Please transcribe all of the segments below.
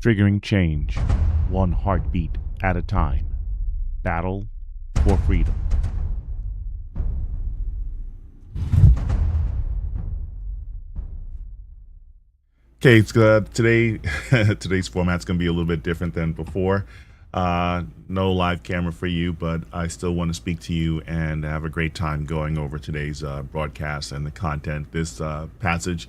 triggering change, one heartbeat at a time. Battle for freedom. Okay, it's today's format's going to be a little bit different than before. No live camera for you, but I still want to speak to you and have a great time going over today's broadcast and the content. This passage,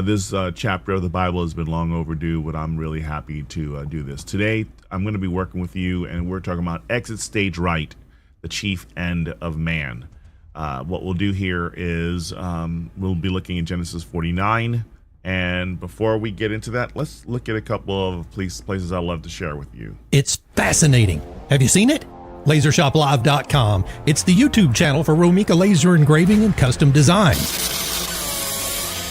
this chapter of the Bible has been long overdue, but I'm really happy to do this. Today, I'm going to be working with you, and we're talking about exit stage right, the chief end of man. What we'll do here is we'll be looking at Genesis 49. And before we get into that, let's look at a couple of places I'd love to share with you. It's fascinating. Have you seen it? LaserShopLive.com. It's the YouTube channel for Romika laser engraving and custom designs.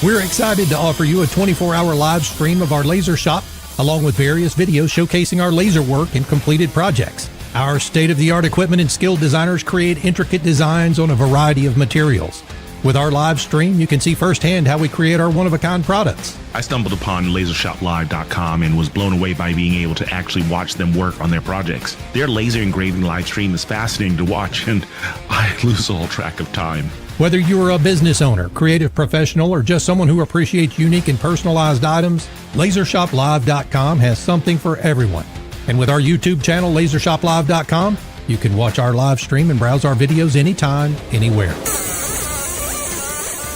We're excited to offer you a 24-hour live stream of our laser shop, along with various videos showcasing our laser work and completed projects. Our state-of-the-art equipment and skilled designers create intricate designs on a variety of materials. With our live stream, you can see firsthand how we create our one-of-a-kind products. I stumbled upon LaserShopLive.com and was blown away by being able to actually watch them work on their projects. Their laser engraving live stream is fascinating to watch, and I lose all track of time. Whether you're a business owner, creative professional, or just someone who appreciates unique and personalized items, LaserShopLive.com has something for everyone. And with our YouTube channel, LaserShopLive.com, you can watch our live stream and browse our videos anytime, anywhere.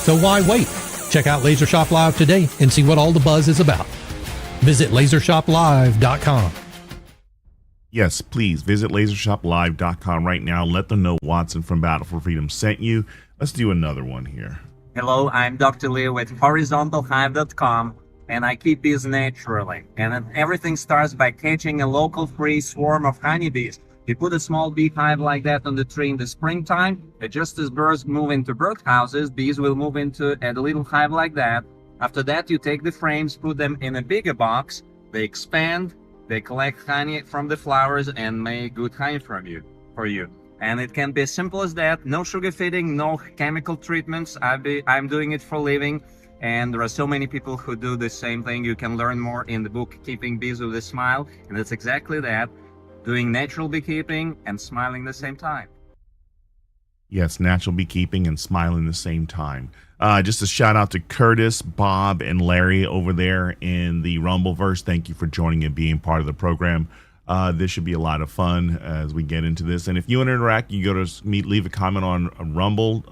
So why wait? Check out Laser Shop Live today and see what all the buzz is about. Visit LaserShopLive.com. Yes, please visit LaserShopLive.com right now. Let them know Watson from Battle for Freedom sent you. Let's do another one here. Hello, I'm Dr. Leo with HorizontalHive.com, and I keep bees naturally. And everything starts by catching a local free swarm of honeybees. You put a small beehive like that on the tree in the springtime, and just as birds move into birdhouses, bees will move into a little hive like that. After that, you take the frames, put them in a bigger box, they expand, they collect honey from the flowers and make good honey for you. And it can be as simple as that. No sugar feeding, no chemical treatments. I'm doing it for a living, and there are so many people who do the same thing. You can learn more in the book Keeping Bees with a Smile, and it's exactly that. Doing natural beekeeping and smiling at the same time. Yes, natural beekeeping and smiling at the same time. Just a shout out to Curtis, Bob, and Larry over there in the Rumbleverse. Thank you for joining and being part of the program. This should be a lot of fun as we get into this. And if you want to interact, you go to leave a comment on Rumble,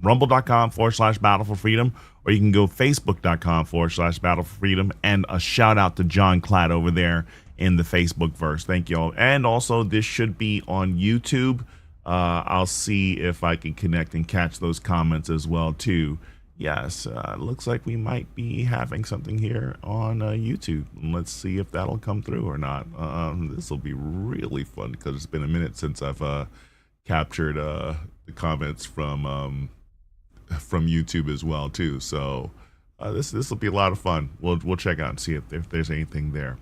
rumble.com/Battle for Freedom, or you can go facebook.com/Battle for Freedom, and a shout out to John Klatt over there in the Facebook verse. Thank you all. And also, this should be on YouTube. I'll see if I can connect and catch those comments as well too. Yes, looks like we might be having something here on YouTube. Let's see if that'll come through or not. This will be really fun because it's been a minute since I've captured the comments from YouTube as well too. So this will be a lot of fun. We'll check out and see if there's anything there.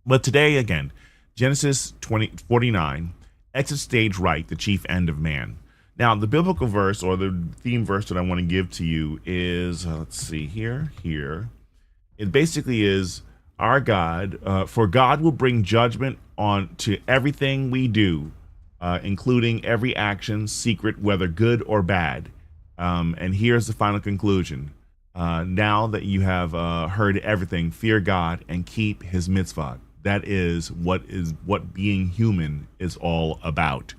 But today, again, Genesis 49, exit stage right, the chief end of man. Now, the biblical verse, or the theme verse that I want to give to you is, let's see here. It basically is, our God, for God will bring judgment on to everything we do, including every action, secret, whether good or bad. And here's the final conclusion. Now that you have heard everything, fear God and keep his mitzvah. That is what being human is all about.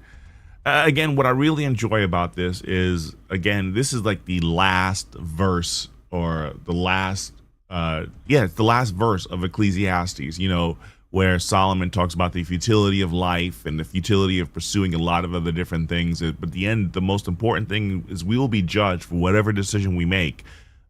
Again, what I really enjoy about this is, again, this is like the last verse, or the last, it's the last verse of Ecclesiastes, where Solomon talks about the futility of life and the futility of pursuing a lot of other different things. But at the end, the most important thing is we will be judged for whatever decision we make,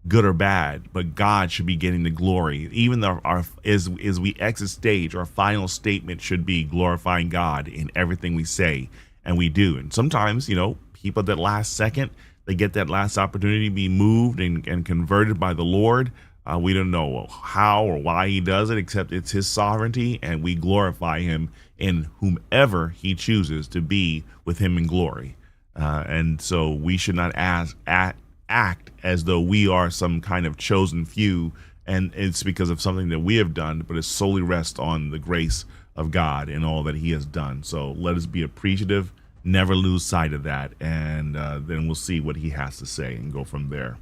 good or bad, but God should be getting the glory. Even though as we exit stage, our final statement should be glorifying God in everything we say and we do. And sometimes, people that last second, they get that last opportunity to be moved and converted by the Lord. We don't know how or why he does it, except it's his sovereignty, and we glorify him in whomever he chooses to be with him in glory. And so we should not act as though we are some kind of chosen few And it's because of something that we have done, but it solely rests on the grace of God and all that he has done. So let us be appreciative, never lose sight of that, and then we'll see what he has to say and go from there.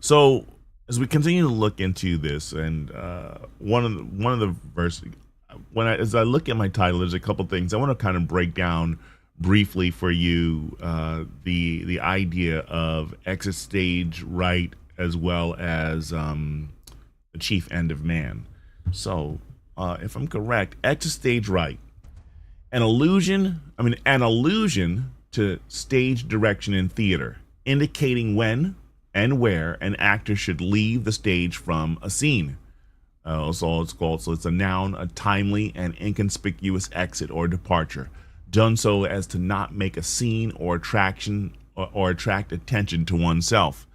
So as we continue to look into this, and one of the verses, as I look at my title, there's a couple things I want to kind of break down briefly for you, the idea of exit stage right, as well as the chief end of man. So if I'm correct, exit stage right, an allusion to stage direction in theater, indicating when and where an actor should leave the stage from a scene. So it's a noun, a timely and inconspicuous exit or departure, done so as to not make a scene or attraction or attract attention to oneself.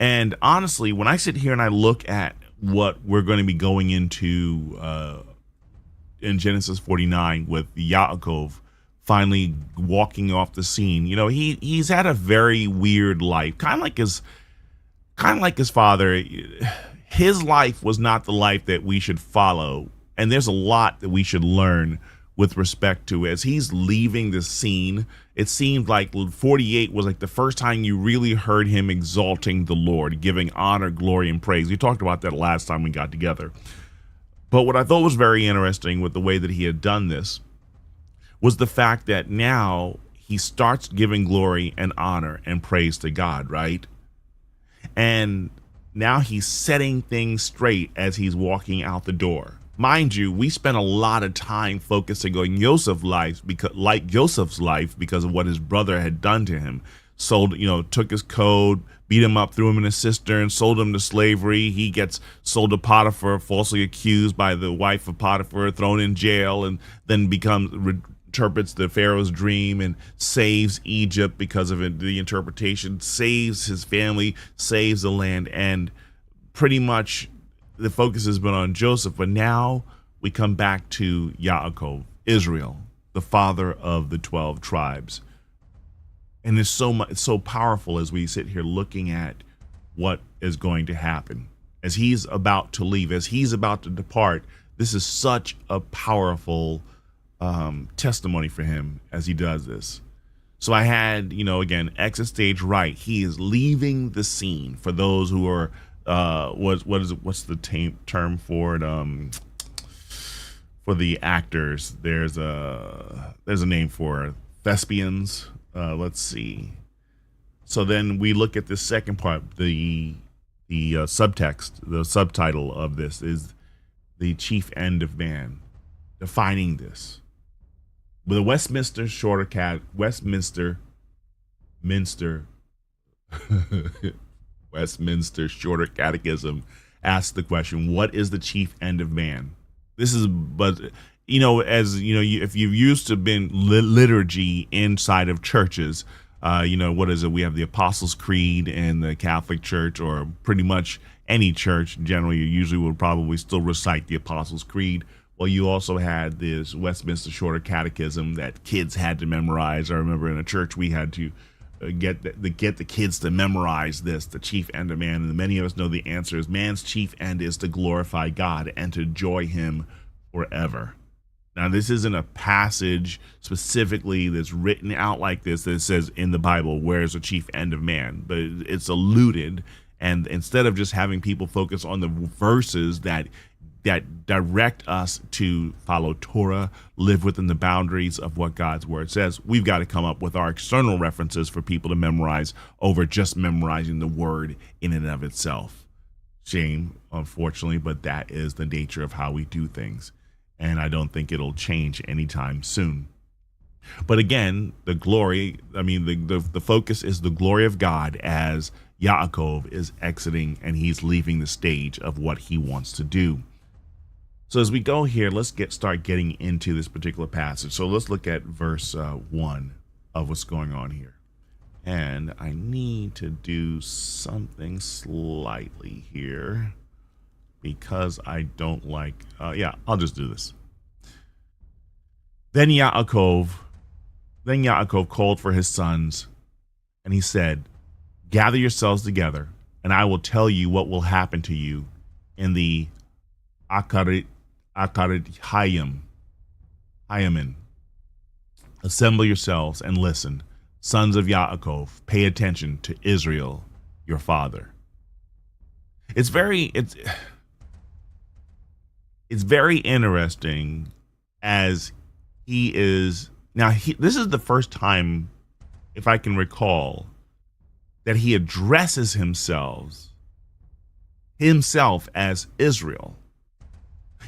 And honestly, when I sit here and I look at what we're going to be going into in Genesis 49 with Yaakov finally walking off the scene, he's had a very weird life, kind of like his father. His life was not the life that we should follow, and there's a lot that we should learn with respect to as he's leaving the scene. It seemed like 48 was like the first time you really heard him exalting the Lord, giving honor, glory, and praise. We talked about that last time we got together. But what I thought was very interesting with the way that he had done this was the fact that now he starts giving glory and honor and praise to God, right? And now he's setting things straight as he's walking out the door. Mind you, we spent a lot of time focusing on Joseph's life because of what his brother had done to him. Took his coat, beat him up, threw him in a cistern, sold him to slavery. He gets sold to Potiphar, falsely accused by the wife of Potiphar, thrown in jail, and then interprets the Pharaoh's dream and saves Egypt because of it, the interpretation, saves his family, saves the land, and pretty much the focus has been on Joseph. But now we come back to Yaakov, Israel, the father of the 12 tribes. And it's so powerful as we sit here looking at what is going to happen. As he's about to leave, as he's about to depart, this is such a powerful testimony for him as he does this. So I had, again, exit stage right. He is leaving the scene. For those who are, what's the term for it? For the actors, there's a name for it. Thespians. Let's see. So then we look at the second part. The subtext, the subtitle of this is the chief end of man, defining this. With the Westminster Shorter Catechism asks the question, what is the chief end of man? This is, but if you've used to been liturgy inside of churches, what is it? We have the Apostles' Creed in the Catholic Church, or pretty much any church. Generally, you usually will probably still recite the Apostles' Creed. Well, you also had this Westminster Shorter Catechism that kids had to memorize. I remember in a church we had to get the kids to memorize this, the chief end of man. And many of us know the answer is man's chief end is to glorify God and to enjoy him forever. Now, this isn't a passage specifically that's written out like this that says in the Bible, where's the chief end of man? But it's alluded. And instead of just having people focus on the verses that direct us to follow Torah, live within the boundaries of what God's word says, we've got to come up with our external references for people to memorize over just memorizing the word in and of itself. Shame, unfortunately, but that is the nature of how we do things. And I don't think it'll change anytime soon. But again, the focus is the glory of God as Yaakov is exiting and he's leaving the stage of what he wants to do. So as we go here, let's start getting into this particular passage. So let's look at verse 1 of what's going on here. And I need to do something slightly here because I don't like, I'll just do this. Then Yaakov called for his sons, and he said, "Gather yourselves together, and I will tell you what will happen to you in the Hayim. Assemble yourselves and listen, sons of Yaakov, pay attention to Israel, your father. It's very interesting as he is now. This is the first time, if I can recall, that he addresses himself as Israel.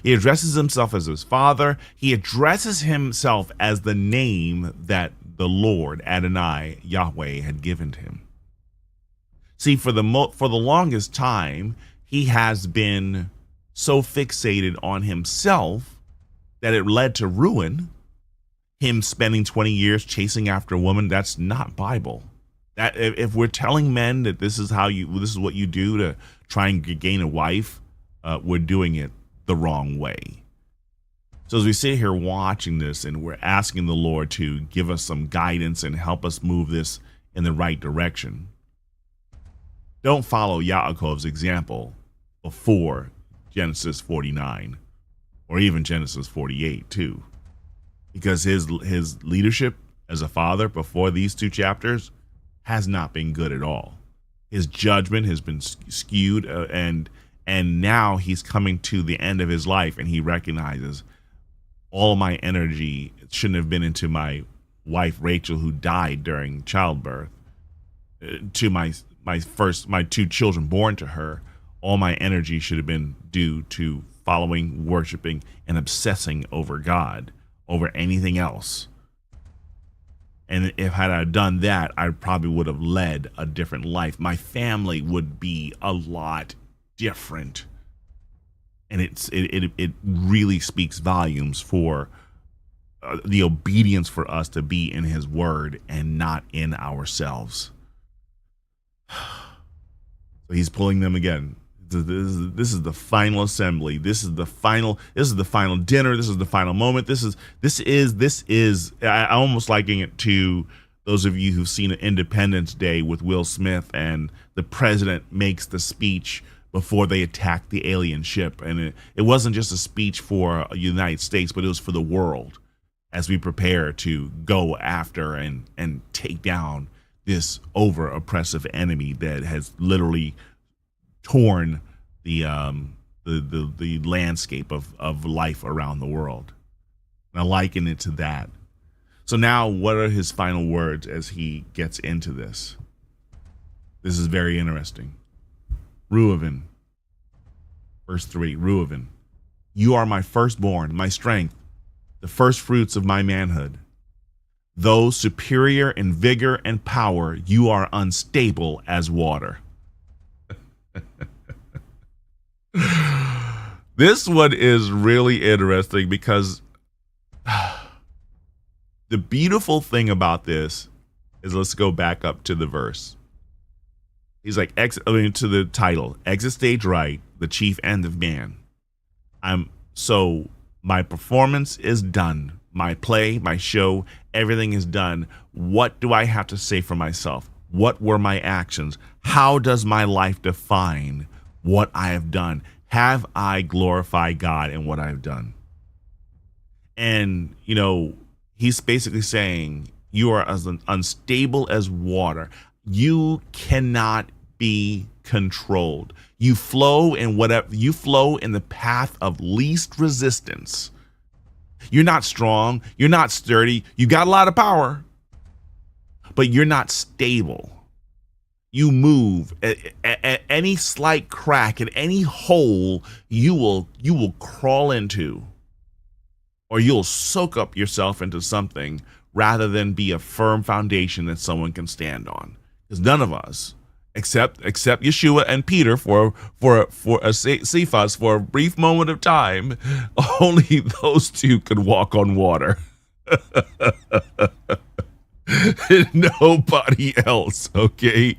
He addresses himself as his father. He addresses himself as the name that the Lord, Adonai, Yahweh, had given to him. See, for the longest time, he has been so fixated on himself that it led to ruin. Him spending 20 years chasing after a woman, that's not Bible. That if we're telling men that this is what you do to try and gain a wife, we're doing it the wrong way. So as we sit here watching this and we're asking the Lord to give us some guidance and help us move this in the right direction, don't follow Yaakov's example before Genesis 49 or even Genesis 48 too, because his leadership as a father before these two chapters has not been good at all. His judgment has been skewed, and now he's coming to the end of his life, and he recognizes all my energy shouldn't have been into my wife Rachel, who died during childbirth, to my two children born to her. All my energy should have been due to following, worshiping, and obsessing over God over anything else. And if had I done that, I probably would have led a different life. My family would be a lot different. And it really speaks volumes for the obedience for us to be in his word and not in ourselves. So he's pulling them again. This is the final assembly. This is the final dinner. This is the final moment. This is I almost liking it to those of you who've seen Independence Day with Will Smith, and the president makes the speech before they attack the alien ship. And it wasn't just a speech for the United States, but it was for the world as we prepare to go after and take down this over oppressive enemy that has literally torn the landscape of life around the world. And I liken it to that. So now, what are his final words as he gets into this? This is very interesting. Reuven, verse 3, Reuven, you are my firstborn, my strength, the first fruits of my manhood. Though superior in vigor and power, you are unstable as water. This one is really interesting because the beautiful thing about this is, let's go back up to the verse. He's like, to the title, exit stage right, the chief end of man. So my performance is done. My play, my show, everything is done. What do I have to say for myself? What were my actions? How does my life define what I have done? Have I glorified God in what I've done? And, he's basically saying you are as unstable as water. You cannot be controlled. You flow in the path of least resistance. You're not strong. You're not sturdy. You got a lot of power, but you're not stable. You move at any slight crack, at any hole, you will crawl into, or you'll soak up yourself into something rather than be a firm foundation that someone can stand on. Because none of us, except Yeshua and Peter for Cephas for a brief moment of time, only those two could walk on water. Nobody else, okay?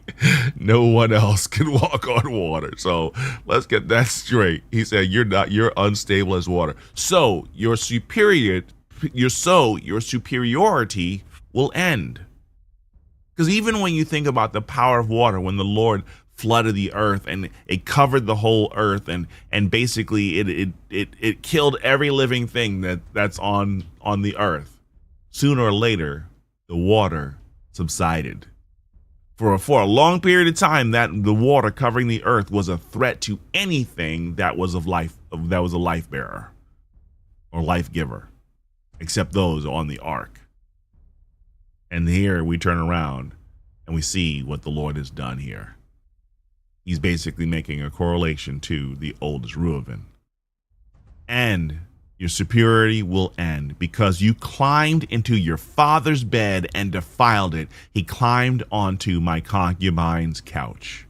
No one else can walk on water. So let's get that straight. He said, you're unstable as water. So your superiority will end. Because even when you think about the power of water, when the Lord flooded the earth and it covered the whole earth, and basically it killed every living thing that's on the earth, sooner or later the water subsided. For a long period of time, that the water covering the earth was a threat to anything that was of life, that was a life bearer or life giver, except those on the ark. And here we turn around and we see what the Lord has done here. He's basically making a correlation to the oldest Reuven. And your superiority will end because you climbed into your father's bed and defiled it. He climbed onto my concubine's couch.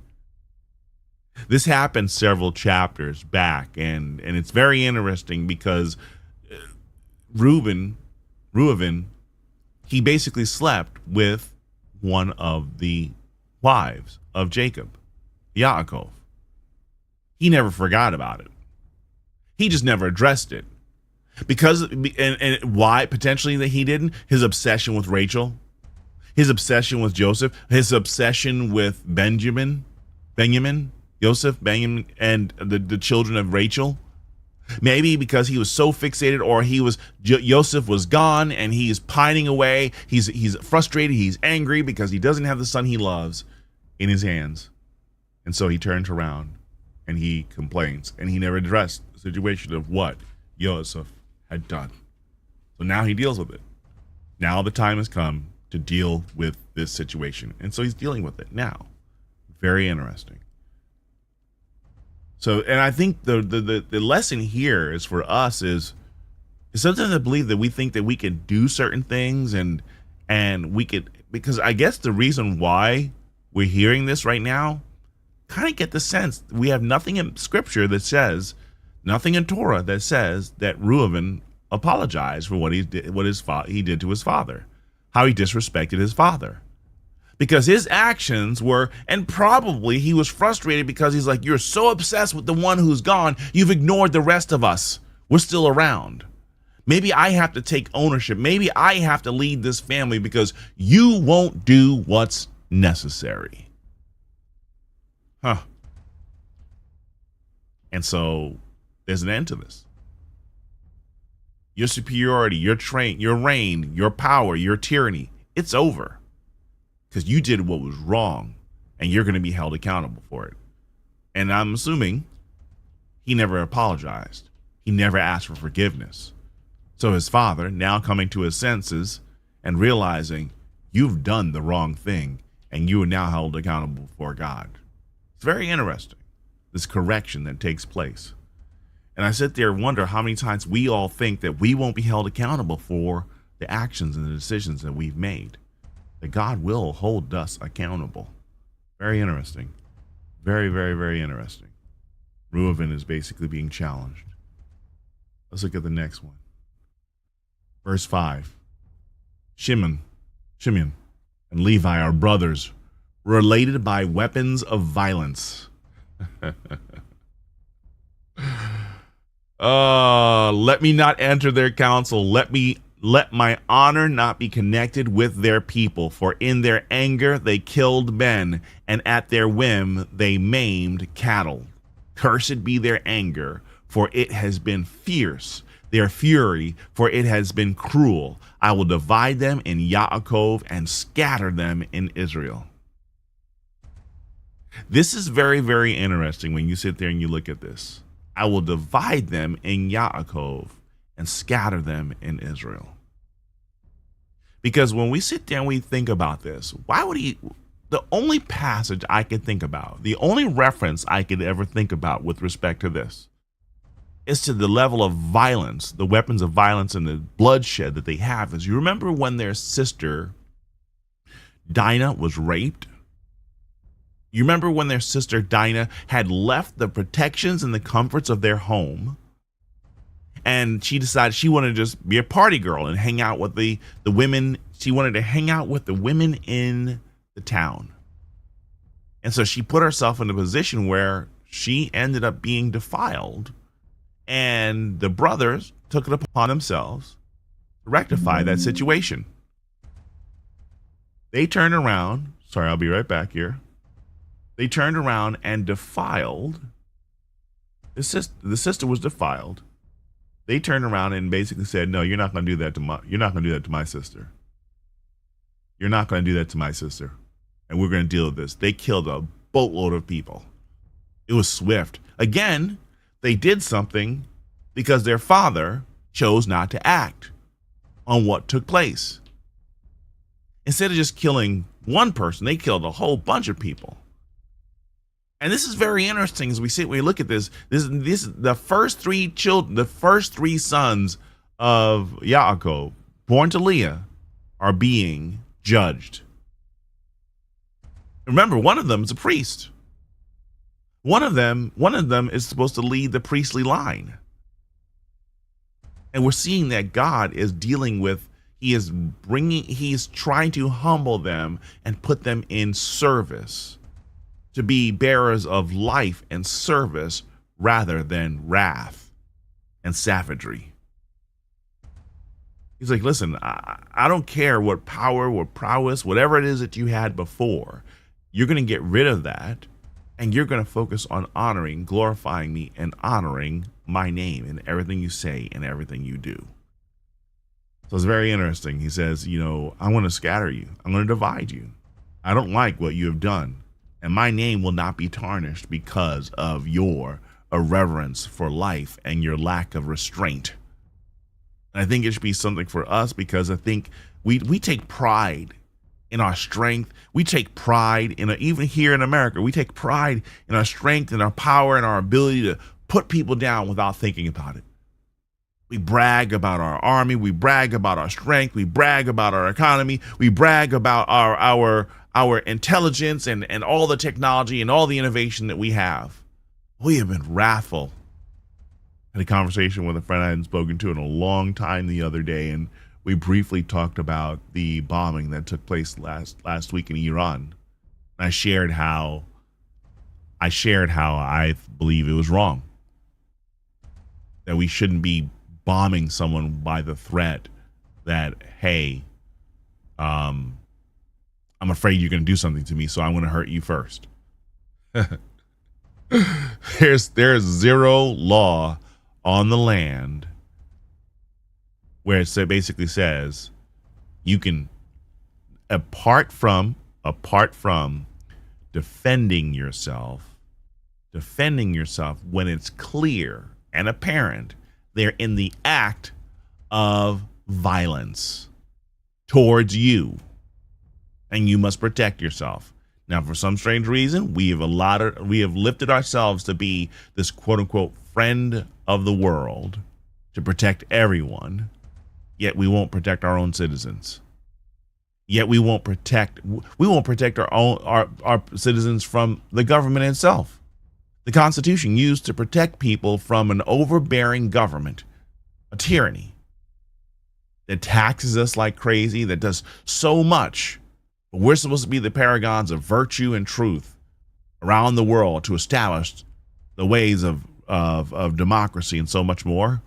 This happened several chapters back, and it's very interesting because Reuben, he basically slept with one of the wives of Jacob, Yaakov. He never forgot about it. He just never addressed it. Because, and why potentially that he didn't? His obsession with Rachel, his obsession with Joseph, his obsession with Benjamin, Joseph, Benjamin, and the children of Rachel. Maybe because he was so fixated, or Joseph was gone and he's pining away. He's frustrated. He's angry because he doesn't have the son he loves in his hands. And so he turns around and he complains, and he never addressed the situation of what Joseph had done. So now he deals with it. Now the time has come to deal with this situation. And so he's dealing with it now. Very interesting. So, and I think the lesson here is for us is sometimes I believe that we think that we can do certain things and we could, because I guess the reason why we're hearing this right now, kind of get the sense we have nothing in scripture that says, nothing in Torah that says that Reuven apologized for what he did to his father, how he disrespected his father. Because his actions were, and probably he was frustrated because he's like, you're so obsessed with the one who's gone, you've ignored the rest of us. We're still around. Maybe I have to take ownership. Maybe I have to lead this family because you won't do what's necessary. And so there's an end to this. Your superiority, your reign, your power, your tyranny, it's over. Because you did what was wrong, and you're going to be held accountable for it. And I'm assuming he never apologized. He never asked for forgiveness. So his father, now coming to his senses and realizing you've done the wrong thing, and you are now held accountable before God. It's very interesting, this correction that takes place. And I sit there and wonder how many times we all think that we won't be held accountable for the actions and the decisions that we've made. That God will hold us accountable. Very interesting. Very, very, very interesting. Reuven is basically being challenged. Let's look at the next one. Verse 5. Shimon, and Levi are brothers, related by weapons of violence. Let me not enter their counsel. Let my honor not be connected with their people, for in their anger they killed men, and at their whim they maimed cattle. Cursed be their anger, for it has been fierce, their fury, for it has been cruel. I will divide them in Yaakov and scatter them in Israel. This is very, very interesting when you sit there and you look at this. I will divide them in Yaakov and scatter them in Israel. Because when we sit down, we think about this. Why would he? The only passage I could think about, the only reference I could ever think about with respect to this is to the level of violence, the weapons of violence and the bloodshed that they have. Is you remember when their sister Dinah was raped? You remember when their sister Dinah had left the protections and the comforts of their home, and she decided she wanted to just be a party girl and hang out with the women. She wanted to hang out with the women in the town. And so she put herself in a position where she ended up being defiled, and the brothers took it upon themselves to rectify that situation. They turned around. Sorry, I'll be right back here. They turned around and defiled. The sister was defiled. They turned around and basically said, "No, you're not going to do that to my. You're not going to do that to my sister. You're not going to do that to my sister, and we're going to deal with this." They killed a boatload of people. It was swift. Again, they did something because their father chose not to act on what took place. Instead of just killing one person, they killed a whole bunch of people. And this is very interesting as we look at this. This the first three children, the first three sons of Yaakov, born to Leah, are being judged. Remember, one of them is a priest. One of them is supposed to lead the priestly line. And we're seeing that God is dealing with, he is trying to humble them and put them in service, to be bearers of life and service rather than wrath and savagery. He's like, listen, I don't care what power, what prowess, whatever it is that you had before. You're going to get rid of that, and you're going to focus on honoring, glorifying me, and honoring my name in everything you say and everything you do. So it's very interesting. He says, I want to scatter you. I'm going to divide you. I don't like what you have done, and my name will not be tarnished because of your irreverence for life and your lack of restraint. And I think it should be something for us, because I think we take pride in our strength. We take pride even here in America, we take pride in our strength and our power and our ability to put people down without thinking about it. We brag about our army. We brag about our strength. We brag about our economy. We brag about our intelligence and all the technology and all the innovation that we have. We have been wrathful. I had a conversation with a friend I hadn't spoken to in a long time the other day, and we briefly talked about the bombing that took place last week in Iran. I shared how I believe it was wrong, that we shouldn't be bombing someone by the threat that, hey, I'm afraid you're going to do something to me, so I'm going to hurt you first. There's zero law on the land where it basically says you can, apart from defending yourself when it's clear and apparent they're in the act of violence towards you, and you must protect yourself. Now, for some strange reason, we have lifted ourselves to be this quote unquote friend of the world, to protect everyone, yet we won't protect our own citizens. Yet we won't protect our citizens from the government itself. The Constitution used to protect people from an overbearing government, a tyranny that taxes us like crazy, that does so much. But we're supposed to be the paragons of virtue and truth around the world to establish the ways of democracy and so much more.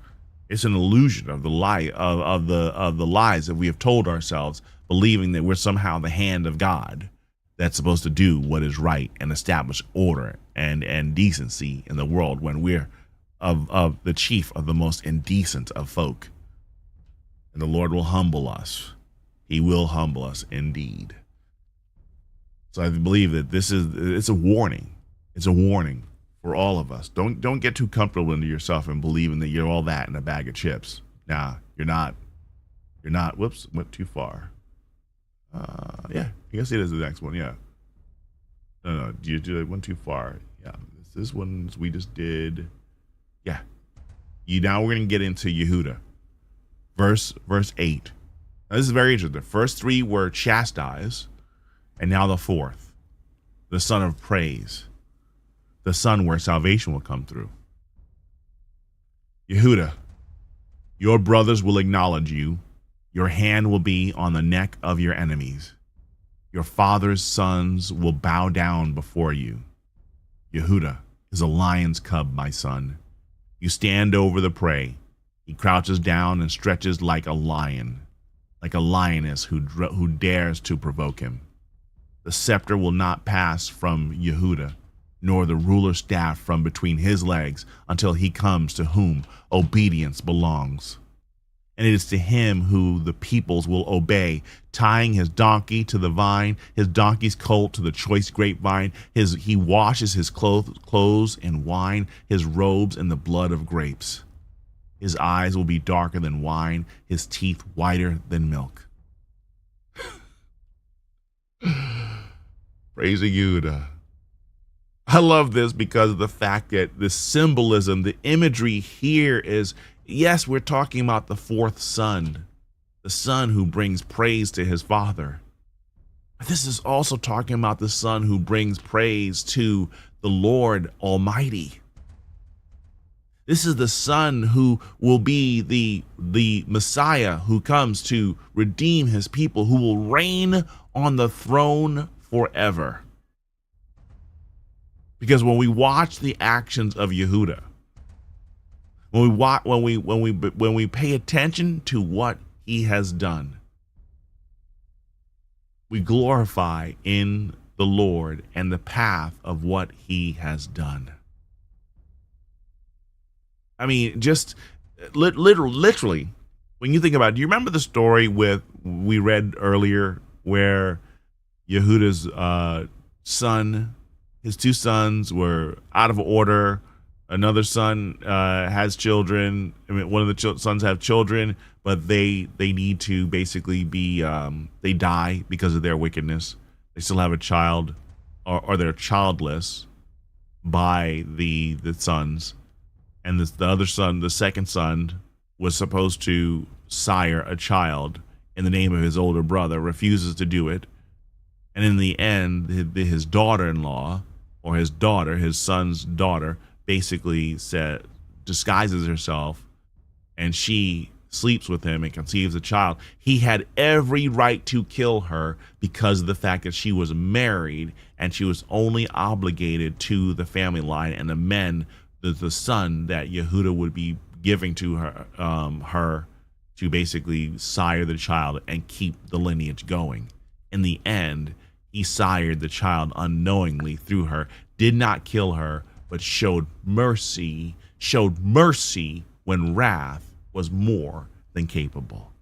It's an illusion of the lie of the lies that we have told ourselves, believing that we're somehow the hand of God that's supposed to do what is right and establish order and decency in the world, when we're of the chief of the most indecent of folk. And the Lord will humble us. He will humble us indeed. So I believe that it's a warning. It's a warning for all of us. Don't get too comfortable into yourself and believing that you're all that in a bag of chips. Nah, you're not. You're not. Whoops, went too far. Yeah, you can see this is the next one. Yeah. No, you went too far. Yeah, this one we just did. Yeah. Now we're gonna get into Yehuda, verse 8. Now this is very interesting. The first three were chastised, and now the fourth, the son of praise, the son where salvation will come through. Yehuda, your brothers will acknowledge you. Your hand will be on the neck of your enemies. Your father's sons will bow down before you. Yehuda is a lion's cub, my son. You stand over the prey. He crouches down and stretches like a lion. like a lioness who dares to provoke him. The scepter will not pass from Yehuda, nor the ruler's staff from between his legs, until he comes to whom obedience belongs. And it is to him who the peoples will obey, tying his donkey to the vine, his donkey's colt to the choice grapevine. He washes his clothes in wine, his robes in the blood of grapes. His eyes will be darker than wine, his teeth whiter than milk. Praise Yehuda. I love this because of the fact that the symbolism, the imagery here is, yes, we're talking about the fourth son, the son who brings praise to his father. But this is also talking about the son who brings praise to the Lord Almighty. This is the son who will be the Messiah who comes to redeem his people, who will reign on the throne forever. Because when we watch the actions of Yehuda, when we pay attention to what he has done, we glorify in the Lord and the path of what he has done. I mean, just literally, when you think about it, do you remember the story we read earlier where Yehuda's his two sons were out of order? Another son has children. I mean, one of the sons have children, but they need to basically be they die because of their wickedness. They still have a child, or they're childless by the sons. And the other son, the second son, was supposed to sire a child in the name of his older brother, refuses to do it. And in the end, his daughter-in-law, or his son's daughter, basically disguises herself, and she sleeps with him and conceives a child. He had every right to kill her because of the fact that she was married and she was only obligated to the family line and the son that Yehuda would be giving to her to basically sire the child and keep the lineage going. In the end, he sired the child unknowingly through her, did not kill her, but showed mercy when wrath was more than capable.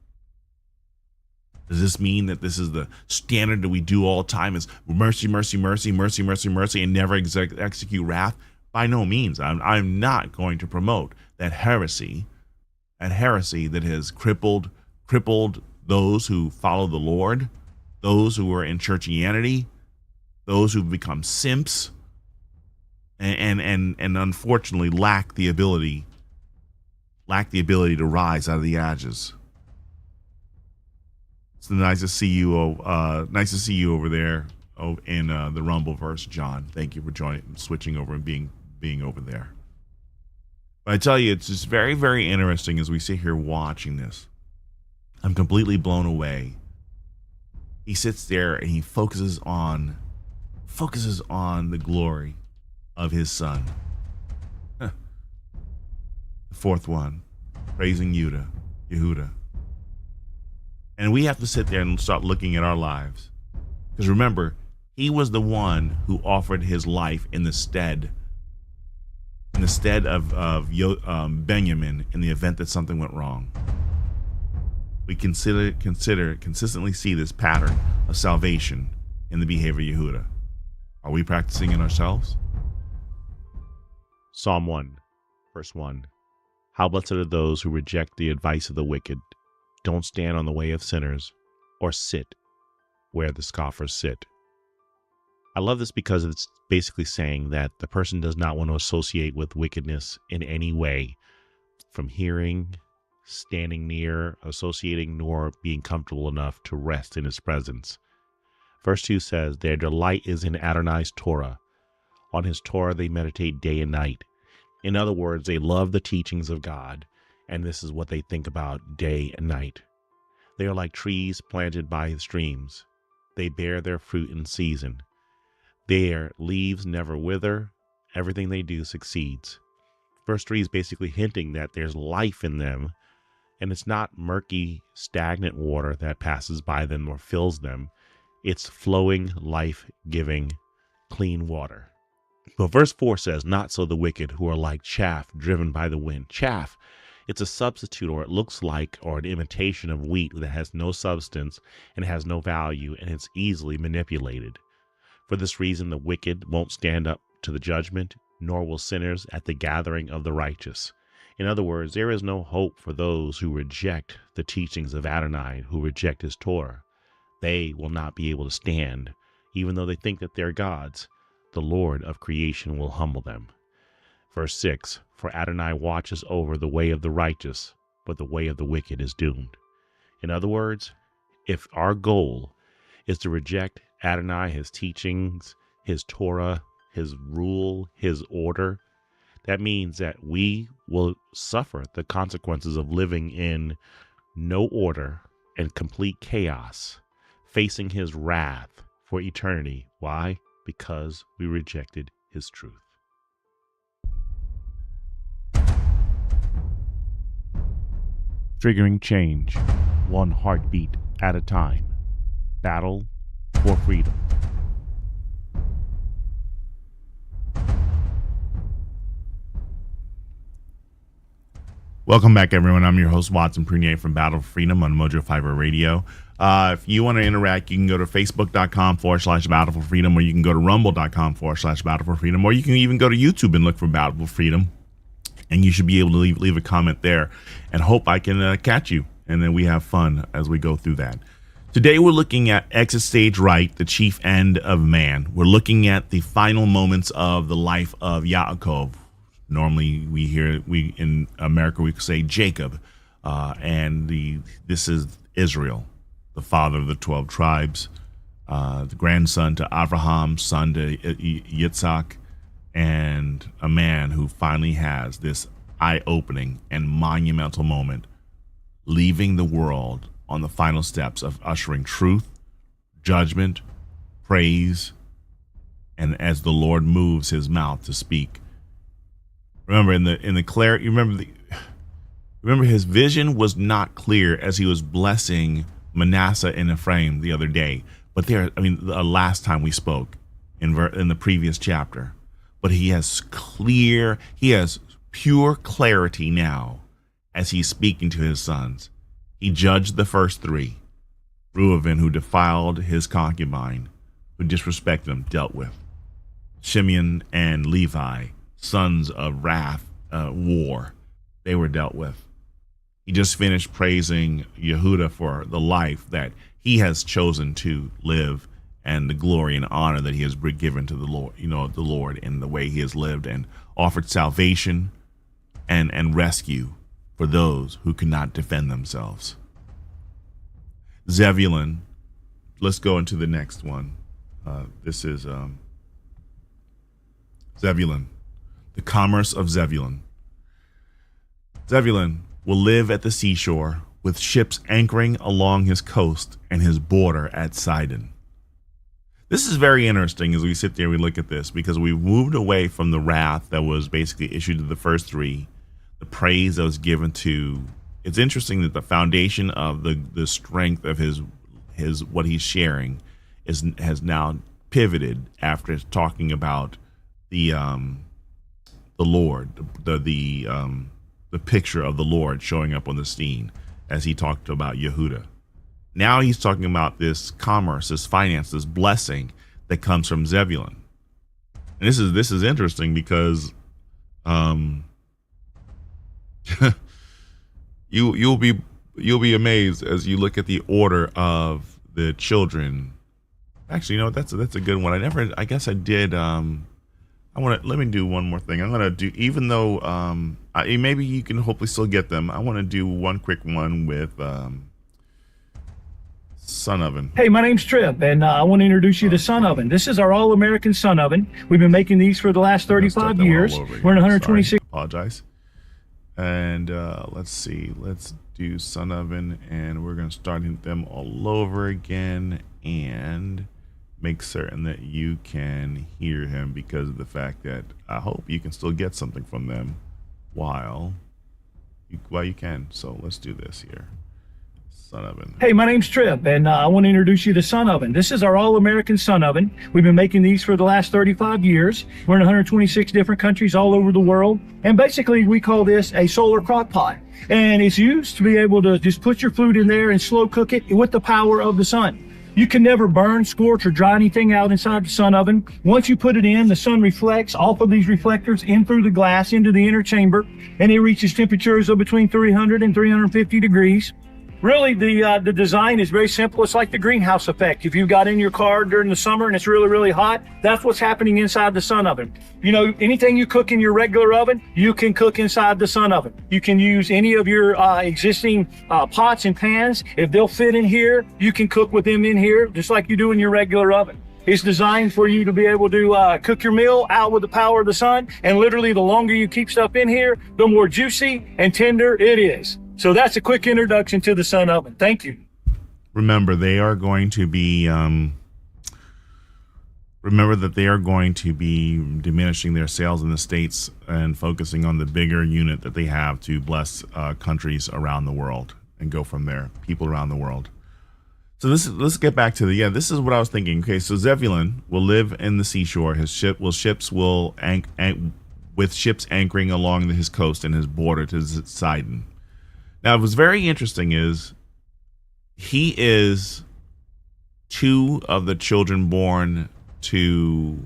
Does this mean that this is the standard that we do all the time, is mercy, mercy, mercy, mercy, mercy, mercy, and never execute wrath? By no means. I'm not going to promote that heresy that has crippled those who follow the Lord, those who are in churchianity, those who've become simps, and unfortunately lack the ability to rise out of the ashes. It's nice to see you. Nice to see you over there in the Rumbleverse, John. Thank you for switching over and being over there. But I tell you, it's just very, very interesting as we sit here watching this. I'm completely blown away. He sits there and he focuses on the glory of his son. The fourth one, praising Yehuda. And we have to sit there and start looking at our lives. Because remember, he was the one who offered his life in the stead of Benjamin in the event that something went wrong. We consistently see this pattern of salvation in the behavior of Yehuda. Are we practicing it ourselves? Psalm 1, verse 1. How blessed are those who reject the advice of the wicked, don't stand on the way of sinners, or sit where the scoffers sit. I love this because it's basically saying that the person does not want to associate with wickedness in any way, from hearing, standing near, associating, nor being comfortable enough to rest in his presence. Verse 2 says, their delight is in Adonai's Torah. On his Torah they meditate day and night. In other words, they love the teachings of God, and this is what they think about day and night. They are like trees planted by streams. They bear their fruit in season. Their leaves never wither. Everything they do succeeds. Verse 3 is basically hinting that there's life in them, And it's not murky, stagnant water that passes by them or fills them. It's flowing, life-giving, clean water. But verse 4 says, not so the wicked who are like chaff driven by the wind. Chaff, it's a substitute, or it looks like, or an imitation of wheat that has no substance and has no value, and it's easily manipulated. For this reason, the wicked won't stand up to the judgment, nor will sinners at the gathering of the righteous. In other words, there is no hope for those who reject the teachings of Adonai, who reject his Torah. They will not be able to stand, even though they think that they're gods. The Lord of creation will humble them. Verse 6, for Adonai watches over the way of the righteous, but the way of the wicked is doomed. In other words, if our goal is to reject Adonai, his teachings, his Torah, his rule, his order, that means that we will suffer the consequences of living in no order and complete chaos, facing his wrath for eternity. Why? Because we rejected his truth. Triggering change, one heartbeat at a time. Battle for freedom. Welcome back, everyone. I'm your host, Watson Prunier from Battle for Freedom on Mojo 50 Radio. If you want to interact, you can go to facebook.com/Battle for Freedom, or you can go to rumble.com/Battle for Freedom, or you can even go to YouTube and look for Battle for Freedom, and you should be able to leave a comment there, and hope I can catch you, and then we have fun as we go through that. Today we're looking at exit stage right, the chief end of man. We're looking at the final moments of the life of Yaakov. Normally we in America we could say Jacob, and this is Israel, the father of the 12 tribes, the grandson to Abraham, son to Yitzhak, and a man who finally has this eye-opening and monumental moment, leaving the world on the final steps of ushering truth, judgment, praise, and as the Lord moves his mouth to speak. Remember remember his vision was not clear as he was blessing Manasseh and Ephraim the other day. But the last time we spoke in the previous chapter. But he has pure clarity now as he's speaking to his sons. He judged the first three. Reuben, who defiled his concubine, who disrespected him, dealt with. Shimeon and Levi, sons of wrath, war, they were dealt with. He just finished praising Yehuda for the life that he has chosen to live and the glory and honor that he has given to the Lord, the Lord in the way he has lived, and offered salvation and rescue for those who could not defend themselves. Zebulun, let's go into the next one. This is Zebulun. The commerce of Zebulun. Zebulun will live at the seashore with ships anchoring along his coast and his border at Sidon. This is very interesting as we sit there and we look at this, because we've moved away from the wrath that was basically issued to the first three, the praise that was given to. It's interesting that the foundation of the strength of his what he's sharing has now pivoted after talking about the Lord, the picture of the Lord showing up on the scene as he talked about Yehuda. Now he's talking about this commerce, this finance, this blessing that comes from Zebulun. And this is interesting because you'll be amazed as you look at the order of the children. Actually, that's a good one. Let me do one more thing. I'm gonna do, even though maybe you can hopefully still get them. I want to do one quick one with Sun Oven. Hey, my name's Trip, and I want to introduce you to Sun Oven. This is our all-American Sun Oven. We've been making these for the last 35 years. We're in 126. Sorry, apologize. And let's see. Let's do Sun Oven, and we're gonna start them all over again and make certain that you can hear him, because of the fact that I hope you can still get something from them while Well, you can. So let's do this here. Sun oven. Hey, my name's Trip, and I want to introduce you to Sun Oven. This is our all-American Sun Oven. We've been making these for the last 35 years. We're in 126 different countries all over the world. And basically, we call this a solar crock pot. And it's used to be able to just put your food in there and slow cook it with the power of the sun. You can never burn, scorch, or dry anything out inside the Sun Oven. Once you put it in, the sun reflects off of these reflectors in through the glass into the inner chamber, and it reaches temperatures of between 300 and 350 degrees. Really, the design is very simple. It's like the greenhouse effect. If you've got in your car during the summer and it's really, really hot, that's what's happening inside the Sun Oven. You know, anything you cook in your regular oven, you can cook inside the Sun Oven. You can use any of your existing pots and pans. If they'll fit in here, you can cook with them in here, just like you do in your regular oven. It's designed for you to be able to cook your meal out with the power of the sun. And literally, the longer you keep stuff in here, the more juicy and tender it is. So that's a quick introduction to the Sun Oven. Thank you. Remember, they are going to be diminishing their sales in the States and focusing on the bigger unit that they have to bless countries around the world and go from there, people around the world. So let's get back to this is what I was thinking. Okay, so Zebulun will live in the seashore. Ships will with ships anchoring along his coast and his border to Sidon. Now, what's very interesting is he is two of the children born to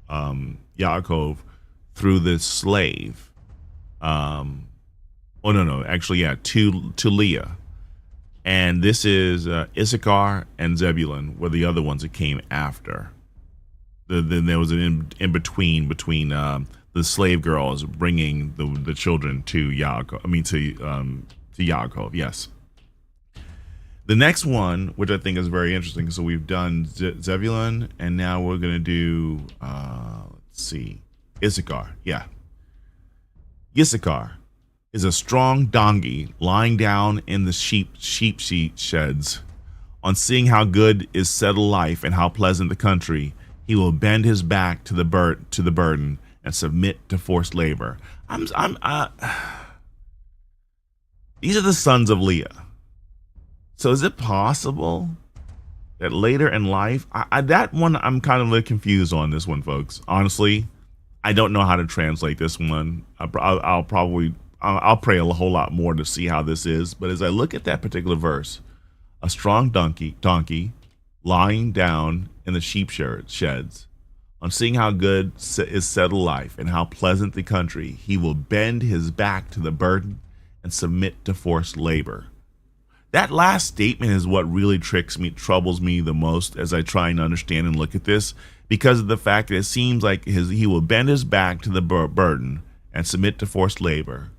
Yaakov through this slave. To Leah. And this is Issachar and Zebulun were the other ones that came after. Then there was an in between the slave girls bringing the children to Yaakov. To Yaakov. Yes. The next one, which I think is very interesting. So we've done Zebulun, and now we're gonna do Issachar. Yeah. Issachar is a strong donkey lying down in the sheep sheds. On seeing how good is settled life and how pleasant the country, he will bend his back to the burden and submit to forced labor. These are the sons of Leah. So is it possible that later in life, that one I'm kind of a little confused on this one, folks. Honestly, I don't know how to translate this one. I'll pray a whole lot more to see how this is. But as I look at that particular verse, a strong donkey lying down in the sheep sheds, on seeing how good is settled life and how pleasant the country, he will bend his back to the burden and submit to forced labor. That last statement is what really troubles me the most as I try and understand and look at this, because of the fact that it seems like he will bend his back to the burden and submit to forced labor,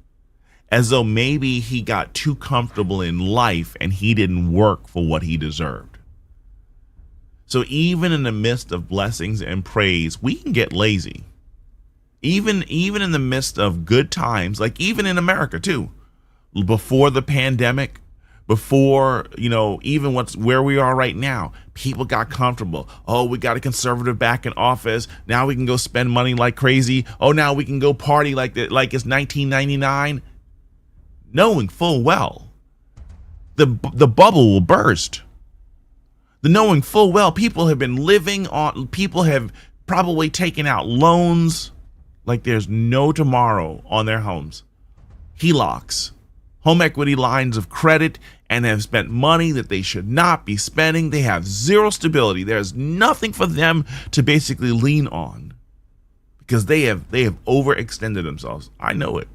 as though maybe he got too comfortable in life and he didn't work for what he deserved. So even in the midst of blessings and praise, we can get lazy. Even in the midst of good times, like even in America too, before the pandemic, before, even where we are right now, people got comfortable. Oh, we got a conservative back in office. Now we can go spend money like crazy. Oh, now we can go party like it's 1999. Knowing full well the bubble will burst. Knowing full well people have probably taken out loans like there's no tomorrow on their homes, HELOCs, home equity lines of credit, and have spent money that they should not be spending. They have zero stability. There's nothing for them to basically lean on because they have overextended themselves. I know it.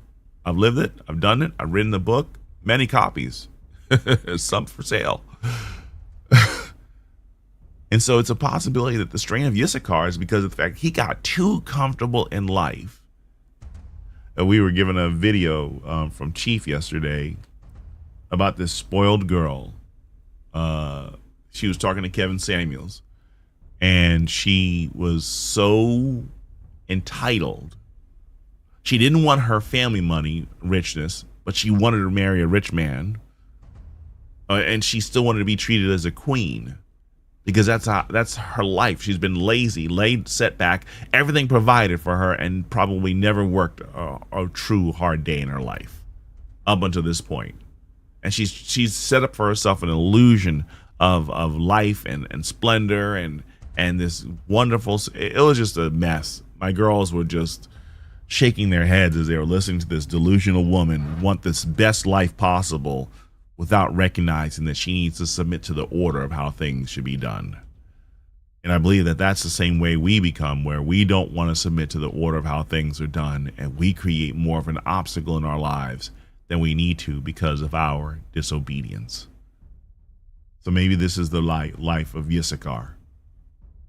I've lived it. I've done it. I've written the book, many copies, some for sale. And so it's a possibility that the strain of Issachar is because of the fact he got too comfortable in life. We were given a video from Chief yesterday about this spoiled girl. She was talking to Kevin Samuels, and she was so entitled. She didn't want her family money, richness, but she wanted to marry a rich man. And she still wanted to be treated as a queen. because that's her life. She's been lazy, laid setback, everything provided for her, and probably never worked a true hard day in her life up until this point. And she's set up for herself an illusion of life and splendor and this wonderful. It was just a mess. My girls were just shaking their heads as they were listening to this delusional woman want this best life possible, without recognizing that she needs to submit to the order of how things should be done. And I believe that that's the same way we become, where we don't want to submit to the order of how things are done, and we create more of an obstacle in our lives than we need to because of our disobedience. So maybe this is the life of Issachar,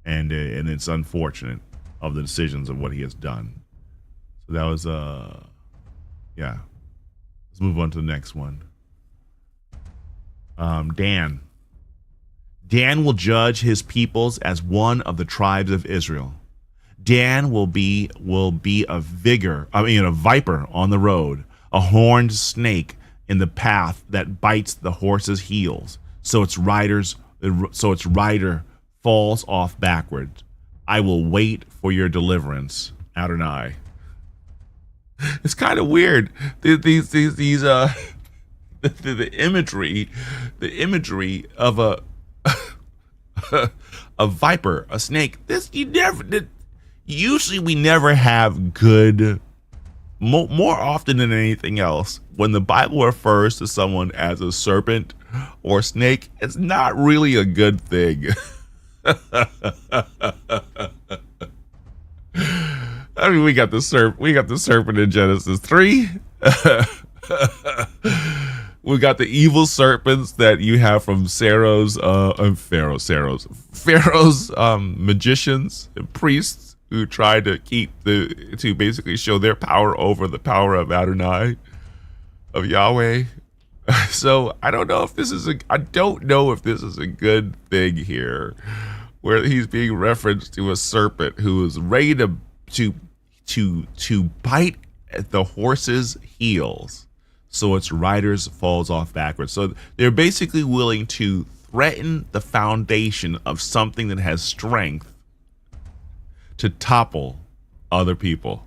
and it's unfortunate of the decisions of what he has done. So that was yeah. Let's move on to the next one. Dan will judge his peoples as one of the tribes of Israel. Dan will be a viper on the road, a horned snake in the path that bites the horse's heels, so its rider falls off backwards. I will wait for your deliverance, Adonai. It's kind of weird. These the imagery of a viper, a snake. Usually we never have good. More often than anything else, when the Bible refers to someone as a serpent or snake, it's not really a good thing. I mean, we got the serpent in Genesis 3. We got the evil serpents that you have from Pharaoh's magicians and priests who tried to to basically show their power over the power of Adonai, of Yahweh. So I don't know if this is a good thing here, where he's being referenced to a serpent who is ready to bite at the horse's heels, so its riders falls off backwards. So they're basically willing to threaten the foundation of something that has strength to topple other people.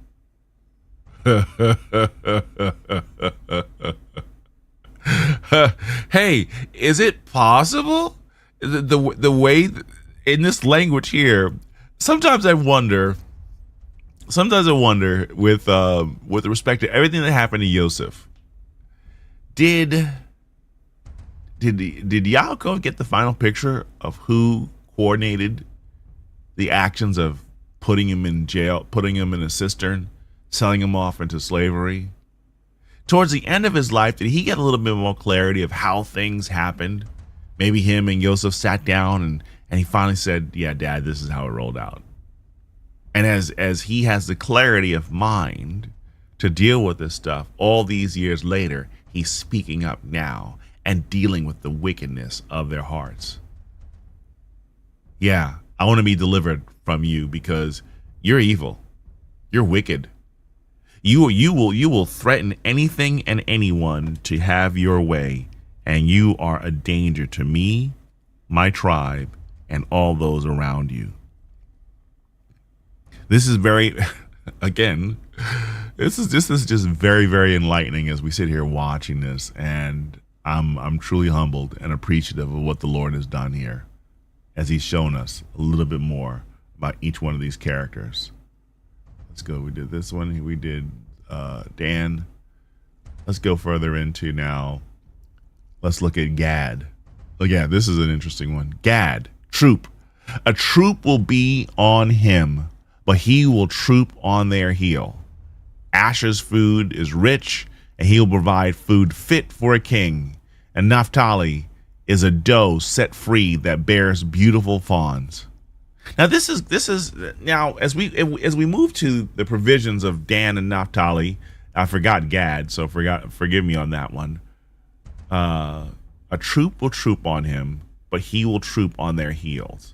Hey, is it possible? The way in this language here, sometimes I wonder with respect to everything that happened to Joseph. Did Yaakov get the final picture of who coordinated the actions of putting him in jail, putting him in a cistern, selling him off into slavery? Towards the end of his life, did he get a little bit more clarity of how things happened? Maybe him and Joseph sat down and he finally said, "Yeah, Dad, this is how it rolled out." And as he has the clarity of mind to deal with this stuff all these years later, he's speaking up now and dealing with the wickedness of their hearts. Yeah, I want to be delivered from you because you're evil. You're wicked. You will threaten anything and anyone to have your way, and you are a danger to me, my tribe, and all those around you. This is very, again, this is just very, very enlightening as we sit here watching this, and I'm truly humbled and appreciative of what the Lord has done here, as He's shown us a little bit more about each one of these characters. Let's go. We did this one. We did Dan. Let's go further into now. Let's look at Gad. Oh yeah, this is an interesting one. Gad, troop. A troop will be on him, but he will troop on their heel. Asher's food is rich, and he will provide food fit for a king. And Naphtali is a doe set free that bears beautiful fawns. Now this is now as we move to the provisions of Dan and Naphtali. I forgot Gad, so forgive me on that one. A troop will troop on him, but he will troop on their heels.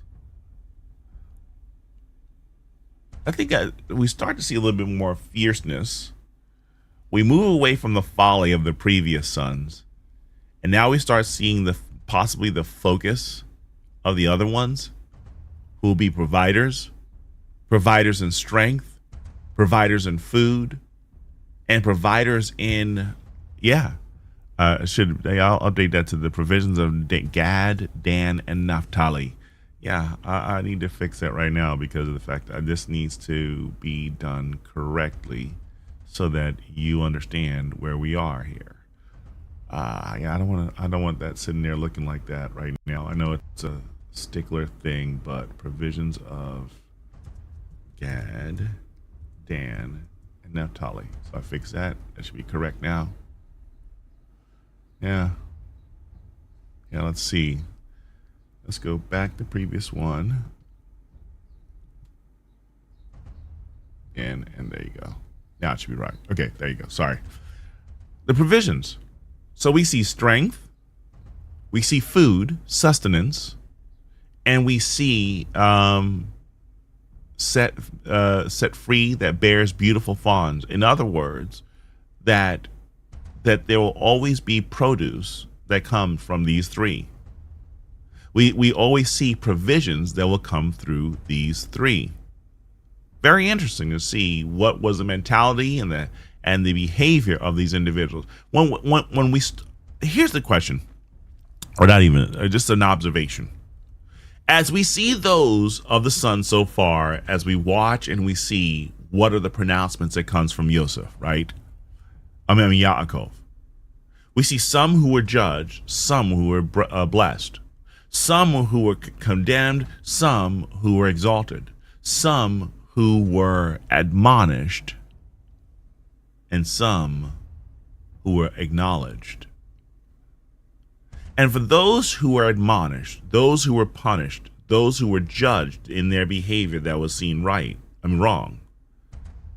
I think we start to see a little bit more fierceness. We move away from the folly of the previous sons, and now we start seeing possibly the focus of the other ones who will be providers in strength, providers in food, and providers in, I'll update that to the provisions of Gad, Dan, and Naphtali. Yeah, I need to fix that right now because of the fact that this needs to be done correctly so that you understand where we are here. I don't want that sitting there looking like that right now. I know it's a stickler thing, but provisions of Gad, Dan, and Naphtali. So I fixed that. That should be correct now. Yeah, let's see. Let's go back to the previous one. And there you go. Now it should be right. Okay, there you go. Sorry. The provisions. So we see strength, we see food, sustenance, and we see set free that bears beautiful fawns. In other words, that there will always be produce that comes from these three. We always see provisions that will come through these three. Very interesting to see what was the mentality and the behavior of these individuals. Here's the question, or not even, just an observation. As we see those of the Son so far, as we watch and we see what are the pronouncements that comes from Yosef, right? Yaakov. We see some who were judged, some who were blessed, some who were condemned, some who were exalted, some who were admonished, and some who were acknowledged. And for those who were admonished, those who were punished, those who were judged in their behavior that was seen wrong,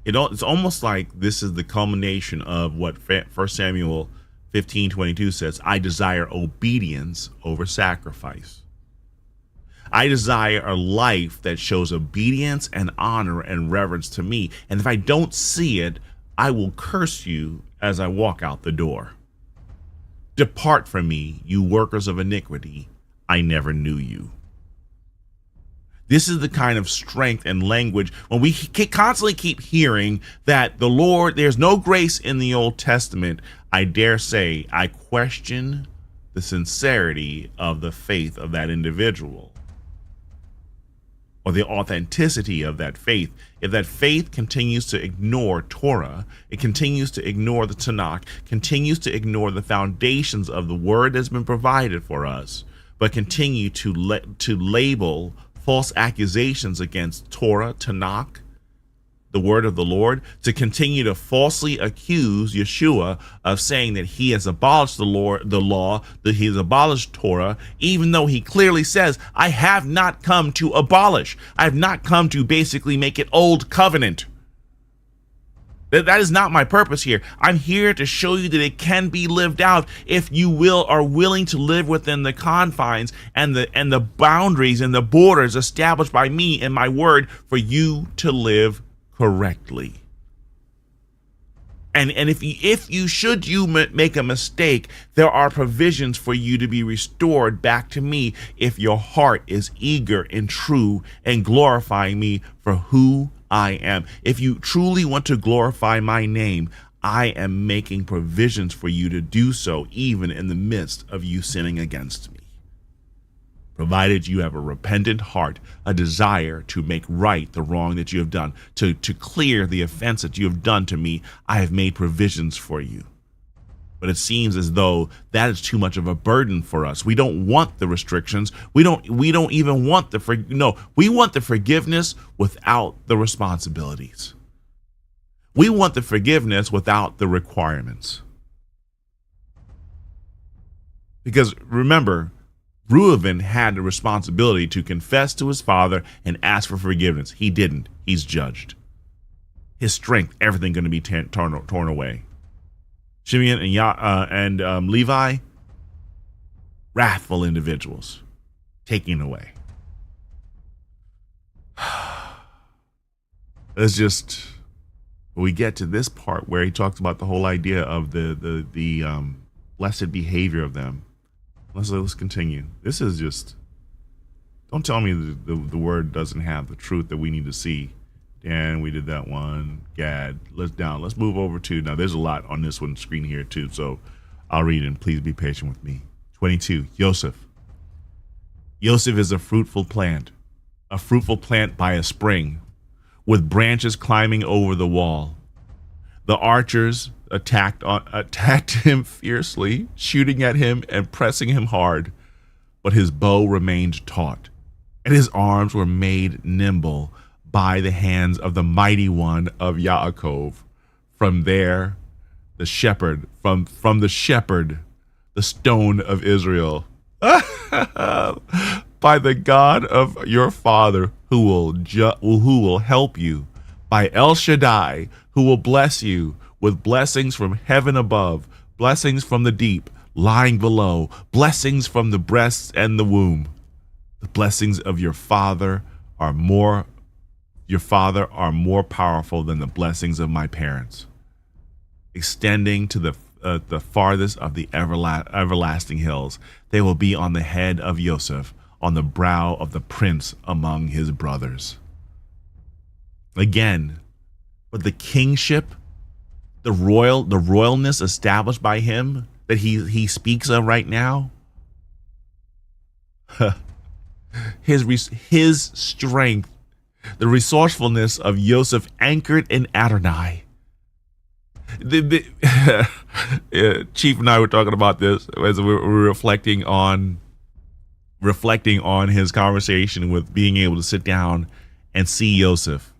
it's almost like this is the culmination of what 1 Samuel 15:22 says, I desire obedience over sacrifice. I desire a life that shows obedience and honor and reverence to me. And if I don't see it, I will curse you as I walk out the door. Depart from me, you workers of iniquity. I never knew you. This is the kind of strength and language when we constantly keep hearing that the Lord, there's no grace in the Old Testament. I dare say I question the sincerity of the faith of that individual or the authenticity of that faith. If that faith continues to ignore Torah, it continues to ignore the Tanakh, continues to ignore the foundations of the word that's been provided for us, but continue to label false accusations against Torah, Tanakh, the word of the Lord, to continue to falsely accuse Yeshua of saying that he has abolished the law, that he has abolished Torah, even though he clearly says, I have not come to abolish. I have not come to basically make it old covenant. That is not my purpose here. I'm here to show you that it can be lived out if you are willing to live within the confines and the boundaries and the borders established by me and my word for you to live correctly. And if you make a mistake, there are provisions for you to be restored back to me if your heart is eager and true and glorifying me for who I am. If you truly want to glorify my name, I am making provisions for you to do so, even in the midst of you sinning against me. Provided you have a repentant heart, a desire to make right the wrong that you have done, to clear the offense that you have done to me, I have made provisions for you. But it seems as though that is too much of a burden for us. We don't want the restrictions. We don't even want we want the forgiveness without the responsibilities. We want the forgiveness without the requirements. Because remember, Reuven had the responsibility to confess to his father and ask for forgiveness. He didn't. He's judged. His strength, everything going to be torn away. Shimeon and Levi, wrathful individuals, taken away. It's just, we get to this part where he talks about the whole idea of the blessed behavior of them. Let's continue. This is just, Don't tell me the word doesn't have the truth that we need to see. Dan, we did that one. Gad, let's move over to, now there's a lot on this one screen here too, so I'll read it and please be patient with me. 22, Yosef. Yosef is a fruitful plant by a spring, with branches climbing over the wall. The archers attacked him fiercely, shooting at him and pressing him hard, but his bow remained taut, and his arms were made nimble by the hands of the mighty one of Yaakov. From there, the shepherd, from the shepherd, the stone of Israel, by the God of your father who will help you, by El Shaddai, who will bless you with blessings from heaven above, blessings from the deep lying below, blessings from the breasts and the womb. The blessings of your father are more powerful than the blessings of my parents, extending to the farthest of the everlasting hills. They will be on the head of Yosef, on the brow of the prince among his brothers. Again, but the kingship, the royalness established by him that he speaks of right now, his strength, the resourcefulness of Yosef anchored in Adonai. Chief and I were talking about this as we were reflecting on his conversation with being able to sit down and see Yosef,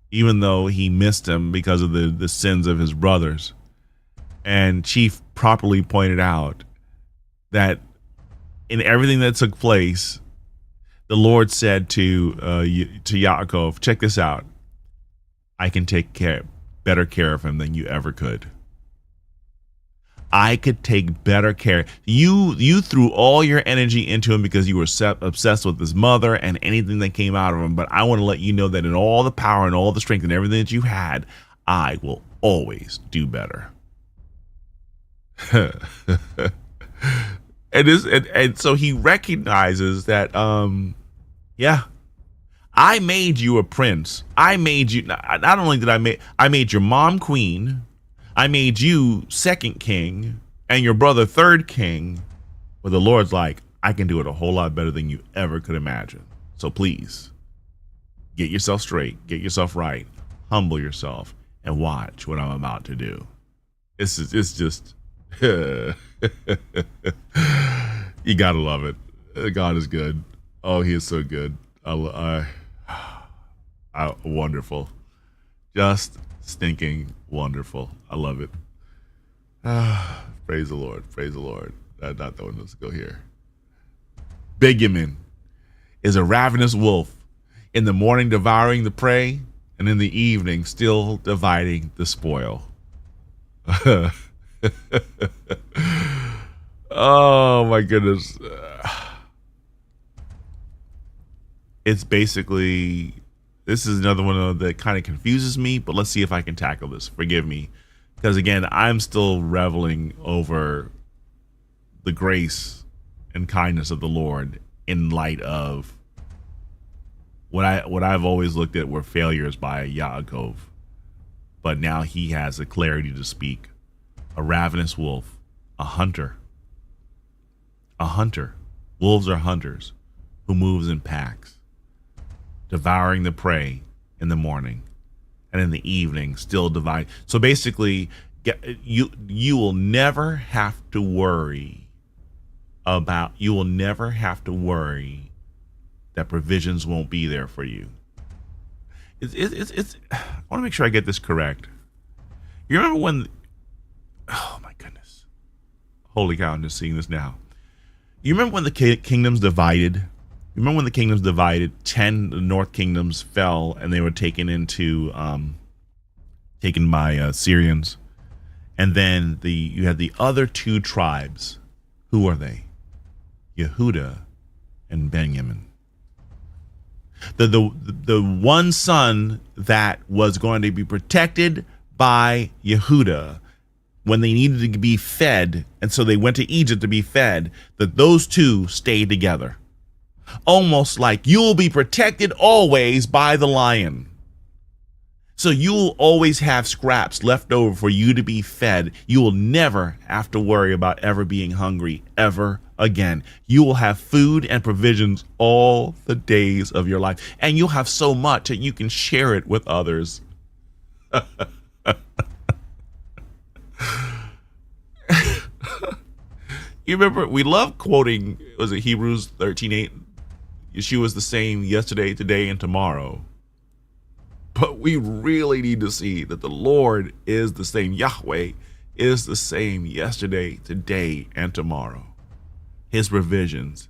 even though he missed him because of the sins of his brothers. And Chief properly pointed out that in everything that took place, the Lord said to Yaakov, check this out, I can take better care of him than you ever could. I could take better care. You threw all your energy into him because you were obsessed with his mother and anything that came out of him. But I want to let you know that in all the power and all the strength and everything that you had, I will always do better. And so he recognizes that, yeah, I made you a prince. I made you, not only did I made your mom queen, I made you second king and your brother third king. But the Lord's like, I can do it a whole lot better than you ever could imagine. So please get yourself straight, get yourself right, humble yourself, and watch what I'm about to do. It's just, you gotta love it. God is good. Oh, he is so good. Wonderful. Just stinking wonderful. I love it. Praise the Lord. Praise the Lord. Not that one. Let's go here. Benjamin is a ravenous wolf, in the morning devouring the prey, and in the evening still dividing the spoil. Oh my goodness. It's basically, this is another one that kind of confuses me, but let's see if I can tackle this. Forgive me, because again, I'm still reveling over the grace and kindness of the Lord in light of what I've always looked at were failures by Yaakov, but now he has the clarity to speak. A ravenous wolf, a hunter. Wolves are hunters who moves in packs, devouring the prey in the morning, and in the evening still divide. So basically, you will never have to worry that provisions won't be there for you. It's I want to make sure I get this correct. You remember when, oh my goodness, holy cow, I'm just seeing this now. You remember when the kingdoms divided? You remember when the kingdoms divided? 10 north kingdoms fell, and they were taken by Syrians. And then you had the other two tribes. Who are they? Yehuda and Benjamin. The one son that was going to be protected by Yehuda when they needed to be fed, and so they went to Egypt to be fed, that those two stayed together. almost like you'll be protected always by the lion. So you'll always have scraps left over for you to be fed. You will never have to worry about ever being hungry ever again. You will have food and provisions all the days of your life. And you'll have so much that you can share it with others. You remember, we love quoting, was it Hebrews 13:8? Yeshua is the same yesterday, today, and tomorrow. But we really need to see that the Lord is the same. Yahweh is the same yesterday, today, and tomorrow. His provisions,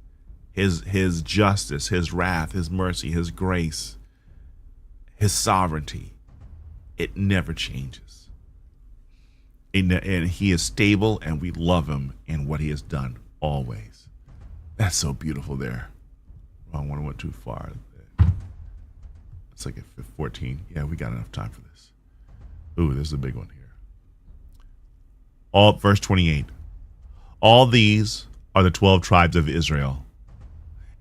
his justice, his wrath, his mercy, his grace, his sovereignty, it never changes. And he is stable, and we love him in what he has done always. That's so beautiful there. Wrong one, I went too far. It's like at 14. Yeah, we got enough time for this. Ooh, this is a big one here. Verse 28. All these are the 12 tribes of Israel,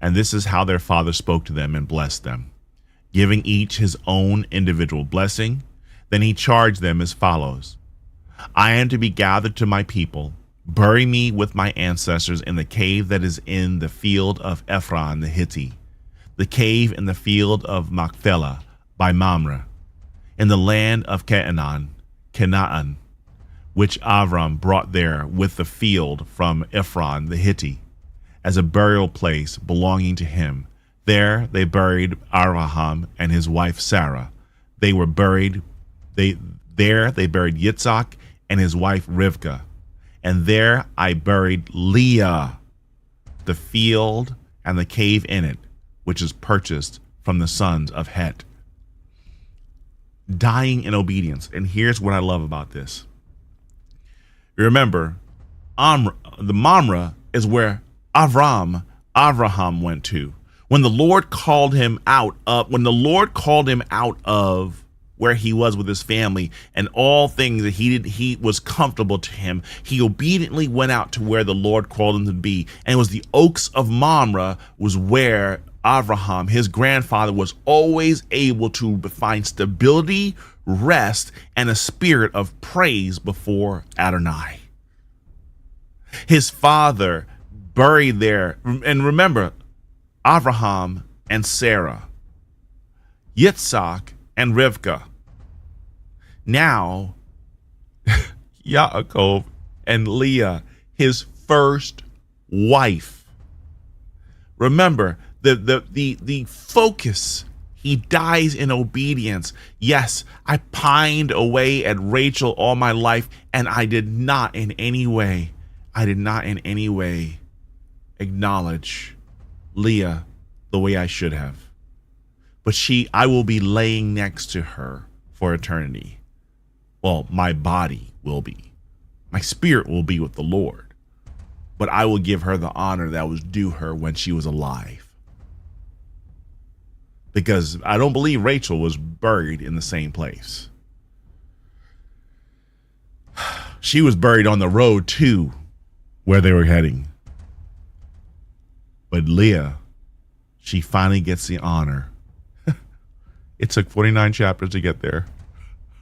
and this is how their father spoke to them and blessed them, giving each his own individual blessing. Then he charged them as follows: I am to be gathered to my people. Bury me with my ancestors in the cave that is in the field of Ephron the Hittite, the cave in the field of Machpelah by Mamre, in the land of Canaan, which Avram brought there with the field from Ephron the Hittite, as a burial place belonging to him. There they buried Abraham and his wife Sarah. They buried Yitzhak and his wife Rivkah. And there I buried Leah, the field and the cave in it, which is purchased from the sons of Het. Dying in obedience. And here's what I love about this. Remember, the Mamre is where Avraham went to. When the Lord called him out of where he was with his family and all things that he was comfortable to him, he obediently went out to where the Lord called him to be. And it was the oaks of Mamre was where Avraham, his grandfather, was always able to find stability, rest, and a spirit of praise before Adonai. His father buried there. And remember, Avraham and Sarah, Yitzhak and Rivkah. Now, Yaakov and Leah, his first wife. Remember, the focus, he dies in obedience. Yes, I pined away at Rachel all my life, and I did not in any way acknowledge Leah the way I should have. But I will be laying next to her for eternity. Well, my body will be. My spirit will be with the Lord. But I will give her the honor that was due her when she was alive. Because I don't believe Rachel was buried in the same place. She was buried on the road to where they were heading. But Leah, she finally gets the honor. It took 49 chapters to get there.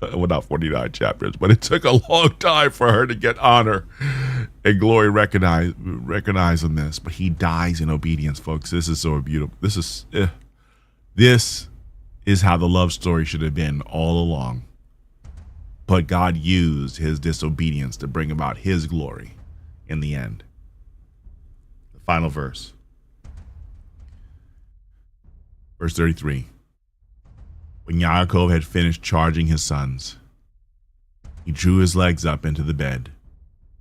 Well, not 49 chapters, but it took a long time for her to get honor and glory recognize in this. But he dies in obedience, folks. This is so beautiful. This is how the love story should have been all along. But God used his disobedience to bring about his glory in the end. The final verse. Verse 33. When Yaakov had finished charging his sons, he drew his legs up into the bed,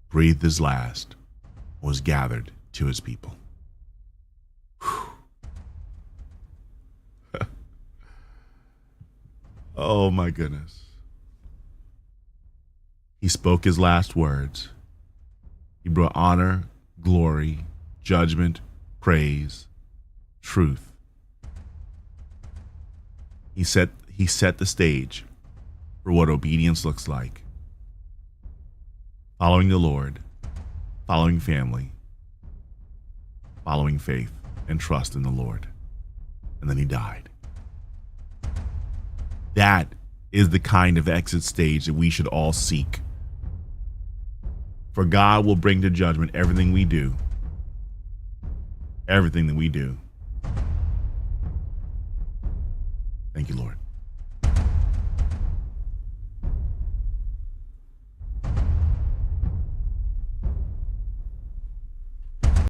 breathed his last, and was gathered to his people. Oh my goodness. He spoke his last words. He brought honor, glory, judgment, praise, truth. He set the stage for what obedience looks like. Following the Lord, following family, following faith. and trust in the Lord. And then he died. That is the kind of exit stage that we should all seek. For God will bring to judgment everything we do. Everything that we do.